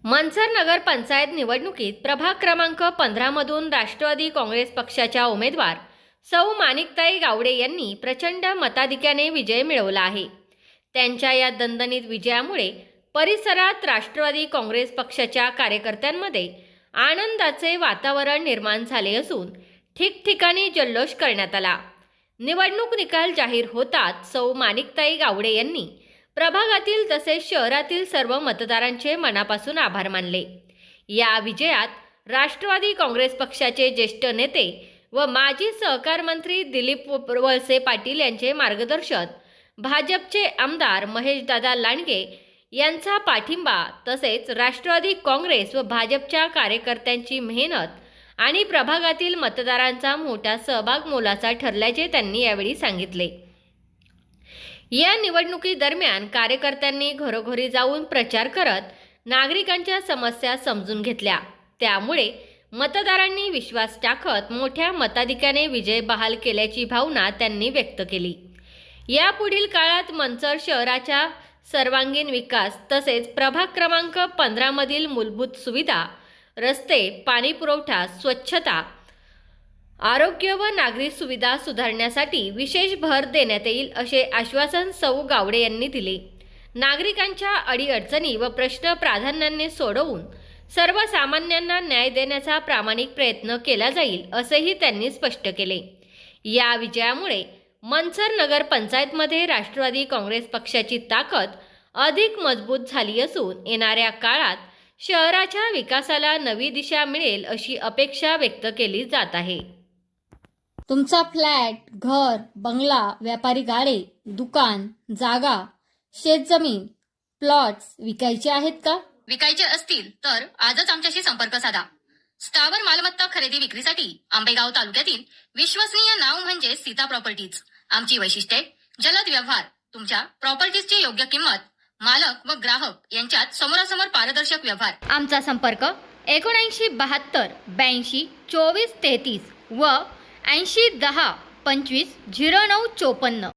मनसर नगर पंचायत निवडणुकीत प्रभाग क्रमांक 15 मधून राष्ट्रवादी काँग्रेस पक्षाच्या उमेदवार सौ माणिकताई गावडे यांनी प्रचंड मताधिक्याने विजय मिळवला आहे। त्यांच्या या दणदणीत विजयामुळे परिसरात राष्ट्रवादी काँग्रेस पक्षाच्या कार्यकर्त्यांमध्ये आनंदाचे वातावरण निर्माण झाले असून ठिकठिकाणी जल्लोष करण्यात आला। निवडणूक निकाल जाहीर होताच सौ माणिकताई गावडे यांनी प्रभागातील तसेच शहरातील सर्व मतदारांचे मनापासून आभार मानले। या विजयात राष्ट्रवादी काँग्रेस पक्षाचे ज्येष्ठ नेते व माजी सहकार मंत्री दिलीप वळसे पाटील यांचे मार्गदर्शन, भाजपचे आमदार महेशदादा लांडगे यांचा पाठिंबा तसेच राष्ट्रवादी काँग्रेस व भाजपच्या कार्यकर्त्यांची मेहनत आणि प्रभागातील मतदारांचा मोठा सहभाग मोलाचा ठरल्याचे त्यांनी यावेळी सांगितले। या निवडणुकीदरम्यान कार्यकर्त्यांनी घरोघरी जाऊन प्रचार करत नागरिकांच्या समस्या समजून घेतल्या। त्यामुळे मतदारांनी विश्वास टाकत मोठ्या मताधिक्याने विजय बहाल केल्याची भावना त्यांनी व्यक्त केली। यापुढील काळात मनसर शहराच्या सर्वांगीण विकास तसेच प्रभाग क्रमांक 15 मधील मूलभूत सुविधा, रस्ते, पाणी पुरवठा, स्वच्छता, आरोग्य व नागरी सुविधा सुधारण्यासाठी विशेष भर देण्यात येईल असे आश्वासन सौ गावडे यांनी दिले। नागरिकांच्या अडीअडचणी व प्रश्न प्राधान्याने सोडवून सर्वसामान्यांना न्याय देण्याचा प्रामाणिक प्रयत्न केला जाईल असेही त्यांनी स्पष्ट केले। या विजयामुळे मनसर नगर पंचायतमध्ये राष्ट्रवादी काँग्रेस पक्षाची ताकद अधिक मजबूत झाली असून येणाऱ्या काळात शहराच्या विकासाला नवी दिशा मिळेल अशी अपेक्षा व्यक्त केली जात आहे। तुमचा फ्लॅट, घर, बंगला, व्यापारी गाडे, दुकान, जागा, शेतजमीन, प्लॉट्स विकायचे आहेत का? विकायचे असतील तर आजच आमच्याशी संपर्क साधा। स्थावर मालमत्ता खरेदी विक्रीसाठी आंबेगाव तालुक्यातील विश्वसनीय नाव म्हणजे सीता प्रॉपर्टीज। आमची वैशिष्ट्ये: जलद व्यवहार, तुमच्या प्रॉपर्टीजची योग्य किंमत, मालक व ग्राहक यांच्यात समोरासमोर पारदर्शक व्यवहार। आमचा संपर्क 7972 82 24 33 व 80 10 25 09 54।